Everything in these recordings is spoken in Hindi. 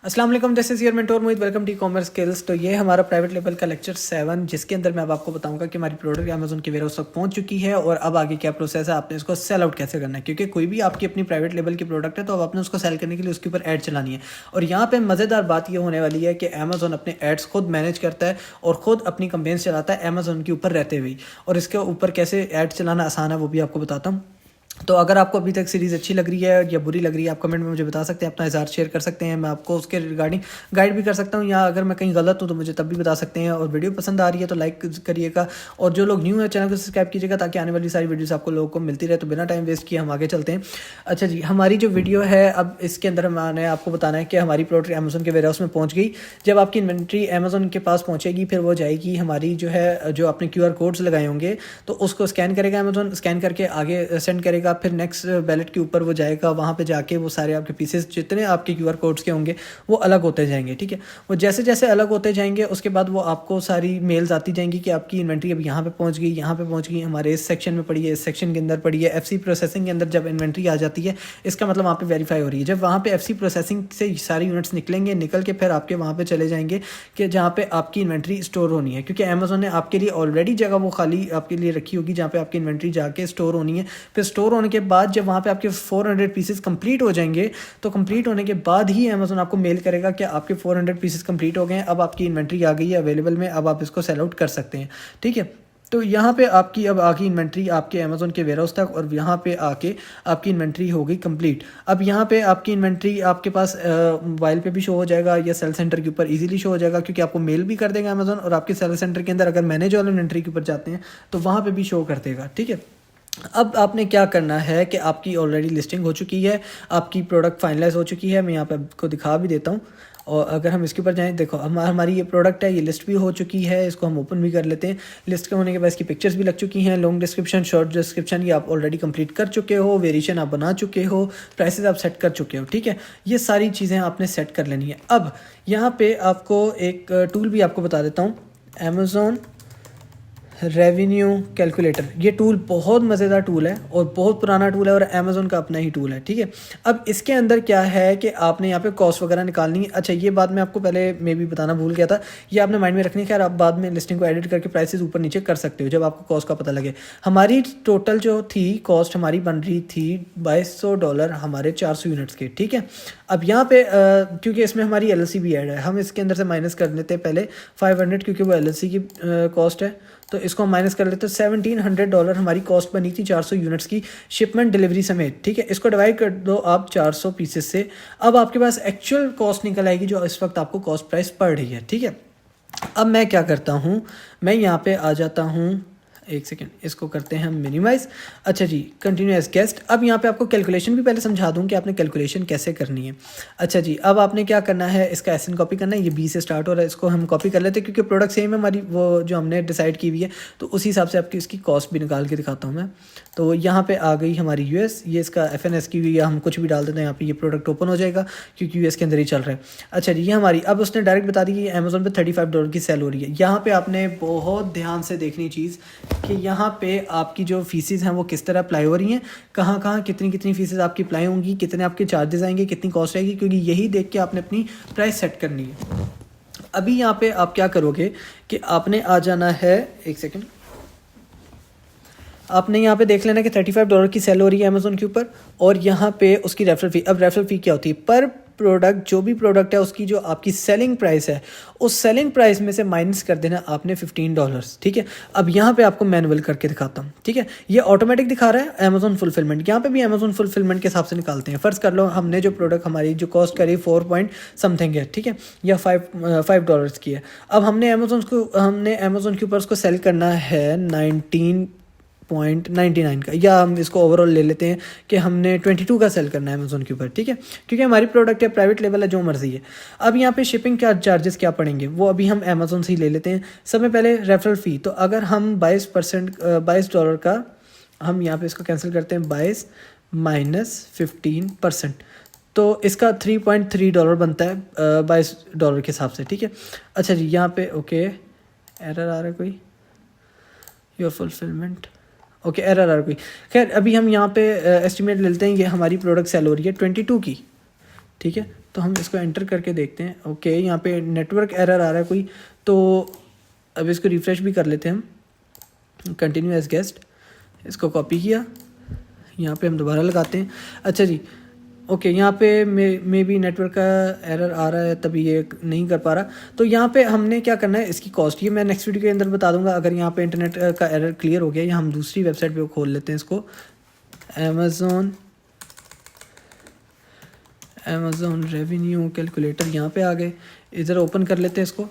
अस्सलाम वालेकुम, this is your mentor Mohit. Welcome to commerce skills. तो ये हमारा प्राइवेट लेवल का लेक्चर 7, जिसके अंदर मैं अब आपको बताऊंगा कि हमारी प्रोडक्ट अमेजोन के वेयरहाउस तक पहुंच चुकी है और अब आगे क्या प्रोसेस है, आपने इसको सेल आउट कैसे करना है। क्योंकि कोई भी आपकी अपनी प्राइवेट लेवल की प्रोडक्ट है तो अब आपने उसको सेल करने के लिए उसके ऊपर ऐड चलानी है। और यहाँ पे मज़ेदार बात ये होने वाली है कि अमेजोन अपने एड्स खुद मैनेज करता है और ख़ुद अपनी कंपेन्स चलाता है अमेजोन के ऊपर रहते हुए। और इसके ऊपर कैसे ऐड चलाना आसान है वो भी आपको बताता हूँ। तो अगर आपको अभी तक सीरीज़ अच्छी लग रही है या बुरी लग रही है, आप कमेंट में मुझे बता सकते हैं, अपना इज़हार शेयर कर सकते हैं। मैं आपको उसके रिगार्डिंग गाइड भी कर सकता हूँ, या अगर मैं कहीं गलत हूँ तो मुझे तब भी बता सकते हैं। और वीडियो पसंद आ रही है तो लाइक करिएगा, और जो लोग न्यू है चैनल को सब्सक्राइब कीजिएगा ताकि आने वाली सारी वीडियोस आपको लोगों को मिलती रहे। तो बिना टाइम वेस्ट किए हम आगे चलते हैं। अच्छा जी, हमारी जो वीडियो है अब इसके अंदर मैंने आपको बताना है कि हमारी प्रोडक्ट अमेजोन के वेयरहाउस में पहुँच गई। जब आपकी इन्वेंट्री अमेजोन के पास पहुँचेगी फिर वो जाएगी हमारी जो आपने QR कोड्स लगाए होंगे तो उसको स्कैन करेगा अमेजोन, स्कैन करके आगे सेंड करेगा। फिर नेक्स्ट बैलेट के ऊपर वो जाएगा, वहाँ पे जाके वो सारे आपके पीसेस जितने आपके QR कोड्स के होंगे वो अलग होते जाएंगे। ठीक है, वो जैसे जैसे अलग होते जाएंगे उसके बाद वो आपको सारी मेल्स आती जाएंगी कि आपकी इन्वेंट्री अब यहाँ पे पहुँच गई, यहाँ पे पहुँच गई, हमारे इस सेक्शन में पड़ी है, इस सेक्शन के अंदर पड़ी है। FC प्रोसेसिंग के अंदर जब इन्वेंट्री आ जाती है इसका मतलब वहाँ पे वेरीफाई हो रही है। जब वहाँ पे FC प्रोसेसिंग से सारी यूनिट्स निकलेंगे, निकल के फिर आपके वहाँ पे चले जाएंगे कि जहाँ पे आपकी इन्वेंट्री स्टोर होनी है, क्योंकि अमेजोन ने आपके लिए ऑलरेडी जगह वो खाली आपके लिए रखी होगी जहाँ पे आपकी इन्वेंट्री जाके स्टोर होनी है। फिर स्टोर होने के बाद जब वहाँ पे आपके 400 पीसेस कंप्लीट हो जाएंगे तो कंप्लीट होने के बाद ही अमेजोन आपको मेल करेगा कि आपके 400 पीसेस कंप्लीट हो गए हैं, अब आपकी इन्वेंट्री आ गई है अवेलेबल में, अब आप इसको सेल आउट कर सकते हैं। ठीक है, तो यहाँ पे आपकी अब आगे इन्वेंट्री आपके अमेजोन के वेयरहाउस तक, और यहाँ पे आके आपकी इन्वेंट्री हो गई कंप्लीट। अब यहाँ पे आपकी इन्वेंट्री आपके पास मोबाइल पे भी शो हो जाएगा या सेल सेंटर के ऊपर इजीली शो हो जाएगा, क्योंकि आपको मेल भी कर देगा अमेजोन, और आपके सेल सेंटर के अंदर अगर मैनेज वाले इन्वेंट्री के ऊपर जाते हैं तो वहाँ पे भी शो कर देगा। ठीक है, अब आपने क्या करना है कि आपकी ऑलरेडी लिस्टिंग हो चुकी है, आपकी प्रोडक्ट फाइनलाइज हो चुकी है। मैं यहाँ पे आपको दिखा भी देता हूँ। और अगर हम इसके ऊपर जाएं, देखो हमारी ये प्रोडक्ट है, ये लिस्ट भी हो चुकी है। इसको हम ओपन भी कर लेते हैं। लिस्ट के होने के बाद इसकी पिक्चर्स भी लग चुकी हैं, लॉन्ग डिस्क्रिप्शन, शॉर्ट डिस्क्रिप्शन ये आप ऑलरेडी कंप्लीट कर चुके हो, वेरिएशन आप बना चुके हो, प्राइसेस आप सेट कर चुके हो। ठीक है, ये सारी चीज़ें आपने सेट कर लेनी है। अब यहाँ पे आपको एक टूल भी आपको बता देता हूँ, अमेजोन रेवेन्यू कैलकुलेटर। ये टूल बहुत मज़ेदार टूल है और बहुत पुराना टूल है और अमेजोन का अपना ही टूल है। ठीक है, अब इसके अंदर क्या है कि आपने यहाँ पे कॉस्ट वगैरह निकालनी है। अच्छा, ये बात मैं आपको पहले में भी बताना भूल गया था, ये आपने माइंड में रखनी है। खैर, आप बाद में लिस्टिंग को एडिट करके प्राइसेस ऊपर नीचे कर सकते हो जब आपको कॉस्ट का पता लगे। हमारी टोटल जो थी कॉस्ट हमारी बन रही थी $2200 हमारे 400 यूनिट्स के। ठीक है, अब यहाँ पे क्योंकि इसमें हमारी LLC भी ऐड है, हम इसके अंदर से माइनस कर लेते हैं पहले 500, क्योंकि वो LLC की कॉस्ट है, तो इसको माइनस कर लेते हैं। $1700 हमारी कॉस्ट बनी थी 400 यूनिट्स की, शिपमेंट डिलीवरी समेत। ठीक है, इसको डिवाइड कर दो आप 400 पीसेस से, अब आपके पास एक्चुअल कॉस्ट निकल आएगी जो इस वक्त आपको कॉस्ट प्राइस पड़ रही है। ठीक है, अब मैं क्या करता हूँ, मैं यहाँ पे आ जाता हूँ, एक सेकेंड, इसको करते हैं हम मिनिमाइज। अच्छा जी, कंटिन्यू एज गेस्ट। अब यहाँ पे आपको कैलकुलेशन भी पहले समझा दूँ कि आपने कैलकुलेशन कैसे करनी है। अच्छा जी, अब आपने क्या करना है, इसका SN कॉपी करना है। ये B से स्टार्ट हो रहा है, इसको हम कॉपी कर लेते हैं क्योंकि प्रोडक्ट सेम है हमारी, वो जो हमने डिसाइड की हुई है, तो उसी हिसाब से आपकी इसकी कॉस्ट भी निकाल के दिखाता हूँ मैं। तो यहाँ पे आ गई हमारी US, ये इसका FNS की हुई, या हम कुछ भी डाल देते हैं यहाँ पे, ये प्रोडक्ट ओपन हो जाएगा क्योंकि US के अंदर ही चल रहा है। अच्छा जी, ये हमारी, अब उसने डायरेक्ट बता दी कि अमेजोन पे $35 की सेल हो रही है। यहाँ पे आपने बहुत ध्यान से देखनी चीज़ कि यहाँ पे आपकी जो फीसेस हैं वो किस तरह अप्लाई हो रही हैं, कहाँ कहाँ कितनी कितनी फीसेस आपकी अप्लाई होंगी, कितने आपके चार्जेस आएंगे, कितनी कॉस्ट आएगी, क्योंकि यही देख के आपने अपनी प्राइस सेट करनी है। अभी यहाँ पे आप क्या करोगे कि आपने आ जाना है, एक सेकेंड, आपने यहाँ पे देख लेना कि $35 की सेल हो रही है अमेजोन के ऊपर, और यहाँ पे उसकी रेफरल फ़ी। अब रेफरल फ़ी क्या होती है, पर प्रोडक्ट, जो भी प्रोडक्ट है उसकी जो आपकी सेलिंग प्राइस है उस सेलिंग प्राइस में से माइनस कर देना आपने $15। ठीक है, अब यहाँ पे आपको मैनुअल करके दिखाता हूँ। ठीक है, ये ऑटोमेटिक दिखा रहा है अमेजोन फुलफिलमेंट, यहाँ पे भी अमेजोन फुलफिलमेंट के हिसाब से निकालते हैं। फ़र्ज़ कर लो हमने जो प्रोडक्ट हमारी जो कॉस्ट करी 4 पॉइंट समथिंग है, ठीक है, या $5 की है। अब हमने अमेजोन के ऊपर उसको सेल करना है 19.99 का, या हम इसको ओवरऑल ले लेते हैं कि हमने 22 का सेल करना है अमेजोन के ऊपर। ठीक है, क्योंकि हमारी प्रोडक्ट है, प्राइवेट लेवल है, जो मर्जी है। अब यहाँ पे शिपिंग का चार्जेस क्या पड़ेंगे वो अभी हम अमेजोन से ही ले लेते हैं। सबसे पहले रेफरल फ़ी, तो अगर हम $22 का, हम यहाँ पे इसको कैंसिल करते हैं, 22 माइनस 15%, तो इसका $3.3 बनता है $22 के हिसाब से। ठीक है, अच्छा जी, यहाँ पे ओके एरर आ रहा है कोई, योर फुलफिलमेंट, ओके एरर आ रहा कोई। खैर, अभी हम यहाँ पे एस्टिमेट ले लेते हैं, ये हमारी प्रोडक्ट सेल हो रही है 22 की। ठीक है, तो हम इसको एंटर करके देखते हैं। ओके, यहाँ पे नेटवर्क एरर आ रहा है कोई, तो अब इसको रिफ़्रेश भी कर लेते हैं हम। कंटिन्यू एज गेस्ट, इसको कॉपी किया, यहाँ पे हम दोबारा लगाते हैं। अच्छा जी, ओके, यहाँ पे मे भी नेटवर्क का एरर आ रहा है तभी ये नहीं कर पा रहा। तो यहाँ पे हमने क्या करना है, इसकी कॉस्ट ये मैं नेक्स्ट वीडियो के अंदर बता दूंगा। अगर यहाँ पे इंटरनेट का एरर क्लियर हो गया, या हम दूसरी वेबसाइट पे खोल लेते हैं इसको, अमेज़ॉन रेवेन्यू कैलकुलेटर, यहाँ पे आ गए, इधर ओपन कर लेते हैं इसको।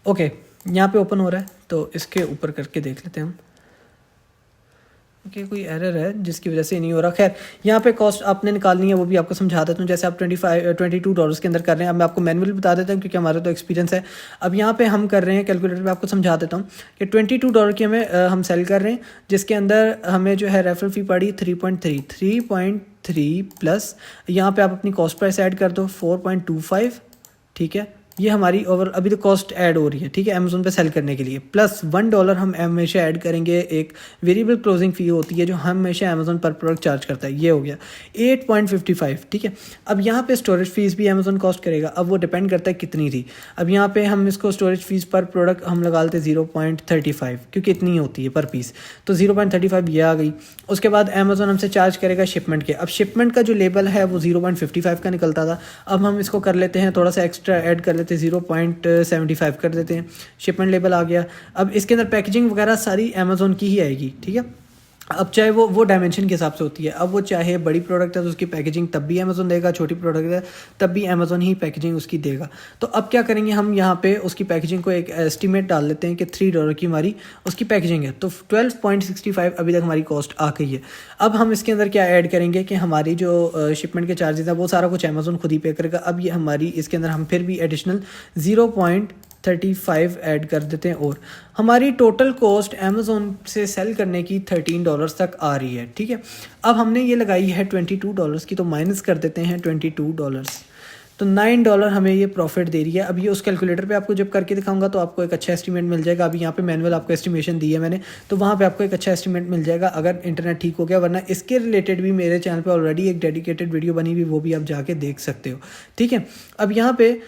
ओके, यहाँ पे ओपन हो रहा है, तो इसके ऊपर करके देख लेते हैं हम। ओके, कोई एरर है जिसकी वजह से नहीं हो रहा। खैर, यहाँ पे कॉस्ट आपने निकालनी है, वो भी आपको समझा देता हूँ। जैसे आप $22 के अंदर कर रहे हैं। अब मैं आपको मैनुअल बता देता हूँ क्योंकि हमारा तो एक्सपीरियंस है। अब यहाँ पे हम कर रहे हैं कैलकुलेटर पे, आपको समझा देता हूँ कि $22 की हम सेल कर रहे हैं, जिसके अंदर हमें जो है रेफरल फ़ी पड़ी 3.3 प्लस यहाँ पर आप अपनी कॉस्ट प्राइस ऐड कर दो 4.25। ठीक है, ये हमारी ओवर अभी तो कॉस्ट ऐड हो रही है। ठीक है, अमेज़ोन पे सेल करने के लिए प्लस $1 हम हमेशा ऐड करेंगे। एक वेरिएबल क्लोजिंग फ़ी होती है जो हमेशा अमेज़ोन पर प्रोडक्ट चार्ज करता है। ये हो गया 8.55। ठीक है, अब यहाँ पे स्टोरेज फीस भी अमेज़ोन कॉस्ट करेगा। अब वो डिपेंड करता है कितनी थी। अब यहाँ पे हम इसको स्टोरेज फीस पर प्रोडक्ट हम लगा लेते 0.35 क्योंकि इतनी होती है पर पीस, तो 0.35 ये आ गई। उसके बाद अमेज़ोन हमसे चार्ज करेगा शिपमेंट के। अब शिपमेंट का जो लेबल है वो 0.55 का निकलता था। अब हम इसको कर लेते हैं, थोड़ा सा एक्स्ट्रा ऐड कर लेते हैं, 0.75 कर देते हैं। शिपमेंट लेबल आ गया। अब इसके अंदर पैकेजिंग वगैरह सारी अमेज़ोन की ही आएगी। ठीक है, अब चाहे वो डायमेंशन के हिसाब से होती है। अब वो चाहे बड़ी प्रोडक्ट है तो उसकी पैकेजिंग तब भी अमेज़ोन देगा, छोटी प्रोडक्ट है तब भी अमेज़ोन ही पैकेजिंग उसकी देगा। तो अब क्या करेंगे, हम यहाँ पे उसकी पैकेजिंग को एक एस्टीमेट डाल लेते हैं कि $3 की हमारी उसकी पैकेजिंग है, तो 12.65 अभी तक हमारी कॉस्ट आ गई है। अब हम इसके अंदर क्या ऐड करेंगे कि हमारी जो शिपमेंट के चार्जेस हैं वो सारा कुछ अमेज़ोन खुद ही पे करेगा। अब ये हमारी इसके अंदर हम फिर भी एडिशनल 0.35 ऐड कर देते हैं और हमारी टोटल कॉस्ट अमेज़ोन से सेल करने की $13 तक आ रही है। ठीक है, अब हमने ये लगाई है $22 की, तो माइनस कर देते हैं $22, तो $9 हमें ये प्रॉफिट दे रही है। अब ये उस कैलकुलेटर पे आपको जब करके दिखाऊंगा तो आपको एक अच्छा एस्टीमेट मिल जाएगा। अभी यहाँ पे मैनुअल आपको एस्टिमेशन दी है मैंने, तो वहाँ पे आपको एक अच्छा एस्टीमेट मिल जाएगा अगर इंटरनेट ठीक हो गया। वरना इसके रिलेटेड भी मेरे चैनल पे ऑलरेडी एक डेडिकेटेड वीडियो बनी हुई, वो भी आप जाके देख सकते हो। ठीक है, अब यहाँ पे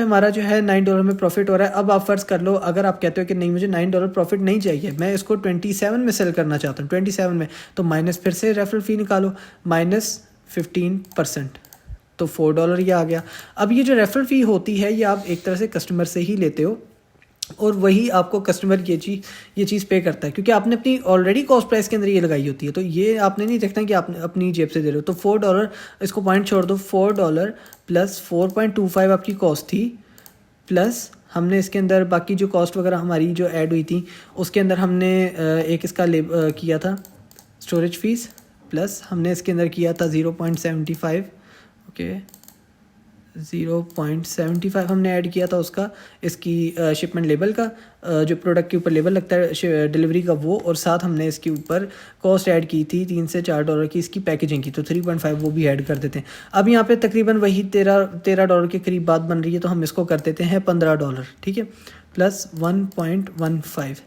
हमारा जो है $9 में प्रॉफिट हो रहा है। अब आप फर्ज कर लो, अगर आप कहते हो कि नहीं मुझे $9 प्रॉफिट नहीं चाहिए, मैं इसको 27 में सेल करना चाहता हूँ, 27 में, तो माइनस फिर से रेफरल फ़ी निकालो, -15%, तो $4 ये आ गया। अब ये जो रेफरल फ़ी होती है ये आप एक तरह से कस्टमर से ही लेते हो और वही आपको कस्टमर ये चीज़ पे करता है, क्योंकि आपने अपनी ऑलरेडी कॉस्ट प्राइस के अंदर ये लगाई होती है। तो ये आपने नहीं देखना कि आपने अपनी जेब से दे रहे हो। तो $4, इसको पॉइंट छोड़ दो, $4 प्लस 4.25 आपकी कॉस्ट थी, प्लस हमने इसके अंदर बाकी जो कॉस्ट वगैरह हमारी जो ऐड हुई थी उसके अंदर हमने एक इसका किया था स्टोरेज फीस, प्लस हमने इसके अंदर किया था 0.75। ओके, 0.75 हमने ऐड किया था उसका, इसकी शिपमेंट लेबल का, जो प्रोडक्ट के ऊपर लेबल लगता है डिलीवरी का वो, और साथ हमने इसके ऊपर कॉस्ट ऐड की थी $3 से $4 की इसकी पैकेजिंग की, तो 3.5 वो भी ऐड कर देते हैं। अब यहाँ पे तकरीबन वही $13 के करीब बात बन रही है, तो हम इसको कर देते हैं $15। ठीक है, प्लस 1.15,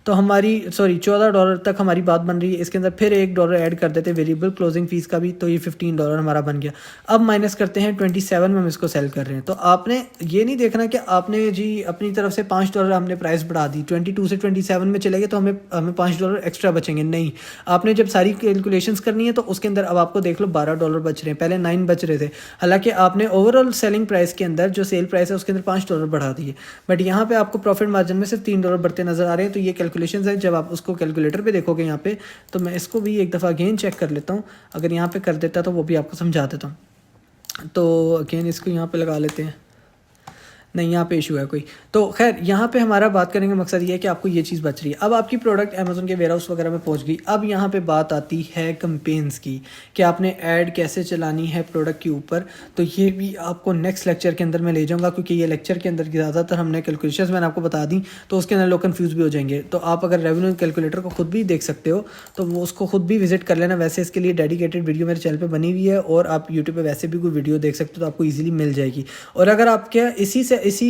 तो हमारी $14 तक हमारी बात बन रही है। इसके अंदर फिर $1 ऐड कर देते हैं वेरिएबल क्लोजिंग फीस का भी, तो ये $15 हमारा बन गया। अब माइनस करते हैं 27 में हम इसको सेल कर रहे हैं। तो आपने ये नहीं देखना कि आपने जी अपनी तरफ से $5 हमने प्राइस बढ़ा दी, 22 से 27 में चले गए तो हमें $5 एक्स्ट्रा बचेंगे। नहीं, आपने जब सारी कैलकुलेशंस करनी है तो उसके अंदर अब आपको देख लो $12 बच रहे हैं, पहले 9 बच रहे थे। हालांकि आपने ओवरऑल सेलिंग प्राइस के अंदर जो सेल प्राइस है उसके अंदर $5 बढ़ा दिए, बट यहाँ पे आपको प्रॉफिट मार्जिन में सिर्फ $3 बढ़ते नजर आ रहे हैं। तो ये कैलकुलेशन है, जब आप उसको कैलकुलेटर पे देखोगे यहाँ पे, तो मैं इसको भी एक दफ़ा अगेन चेक कर लेता हूँ। अगर यहाँ पे कर देता तो वो भी आपको समझा देता हूँ। तो अगेन इसको यहाँ पे लगा लेते हैं, नहीं यहाँ पे इशू है कोई। तो खैर यहाँ पे हमारा बात करने का मकसद ये है कि आपको ये चीज़ बच रही है। अब आपकी प्रोडक्ट अमेज़ोन के वेयरहाउस वगैरह में पहुँच गई। अब यहाँ पे बात आती है कैंपेन्स की कि आपने ऐड कैसे चलानी है प्रोडक्ट के ऊपर। तो ये भी आपको नेक्स्ट लेक्चर के अंदर मैं ले जाऊँगा, क्योंकि ये लेक्चर के अंदर ज़्यादातर हमने कैलकुलेशंस मैंने आपको बता दी, तो उसके अंदर लोग कन्फ्यूज़ भी हो जाएंगे। तो आप अगर रेवेन्यू कैलकुलेटर को खुद भी देख सकते हो तो वो उसको खुद भी विजिट कर लेना। वैसे इसके लिए डेडिकेटेड वीडियो मेरे चैनल पर बनी हुई है, और आप यूट्यूब पर वैसे भी कोई वीडियो देख सकते हो तो आपको ईजिली मिल जाएगी। और अगर आपके इसी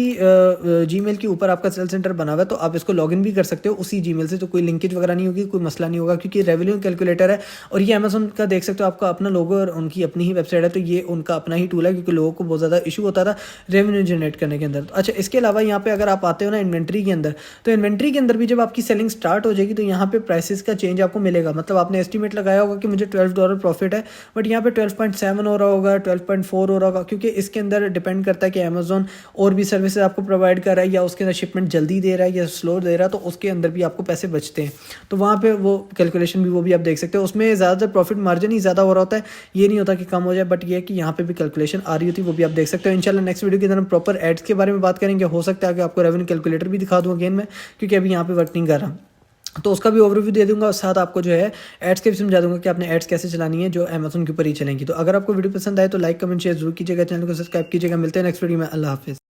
जीमेल के ऊपर आपका सेल सेंटर बना हुआ है, तो आप इसको लॉगिन भी कर सकते हो उसी जीमेल से, तो कोई लिंकेज वगैरह नहीं होगी, कोई मसला नहीं होगा, क्योंकि रेवेन्यू कैलकुलेटर है और ये अमेजोन का देख सकते हो आपका अपना लोगो और उनकी अपनी ही वेबसाइट है, तो ये उनका अपना ही टूल है, क्योंकि लोगों को बहुत ज़्यादा इशू होता था रेवेन्यू जनरेट करने के अंदर। अच्छा, इसके अलावा यहाँ पे अगर आप आते हो ना इन्वेंट्री के अंदर, तो इन्वेंट्री के अंदर भी जब आपकी सेलिंग स्टार्ट हो जाएगी तो यहाँ पे प्राइसेस का चेंज आपको मिलेगा। मतलब आपने एस्टिमेट लगाया होगा कि मुझे $12 प्रॉफिट है, बट यहाँ पे 12.7 हो रहा होगा, 12.4 हो रहा होगा, क्योंकि इसके अंदर डिपेंड करता है कि अमेजोन और भी सर्विसेज आपको प्रोवाइड कर रहा है या उसके अंदर शिपमेंट जल्दी दे रहा है या स्लो दे रहा है, तो उसके अंदर भी आपको पैसे बचते हैं। तो वहाँ पे वो कैलकुलेशन भी वो भी आप देख सकते हो, उसमें ज़्यादातर प्रॉफिट मार्जिन ही ज़्यादा हो रहा होता है, ये नहीं होता कि कम हो जाए, बट ये है कि यहाँ पे भी कैलकुलेशन आ रही होती है, वो भी आप देख सकते हो। इंशाल्लाह नेक्स्ट वीडियो के अंदर हम प्रॉपर एड्स के बारे में बात करेंगे, हो सकता है कि आपको रेवेन्यू कैलकुलेटर भी दिखा दूँ अगेन में, क्योंकि अभी यहाँ पे वर्क नहीं कर रहा, तो उसका भी ओवरव्यू दे दूंगा और साथ आपको जो है एड्स के भी समझा दूंगा कि आपने एड्स कैसे चलानी है जो अमेजोन के ऊपर ही चलेंगी। तो अगर आपको वीडियो पसंद आए तो लाइक कमेंट शेयर जरूर कीजिएगा, चैनल को सब्सक्राइब कीजिएगा। मिलते हैं नेक्स्ट वीडियो में। अल्लाह हाफिज़।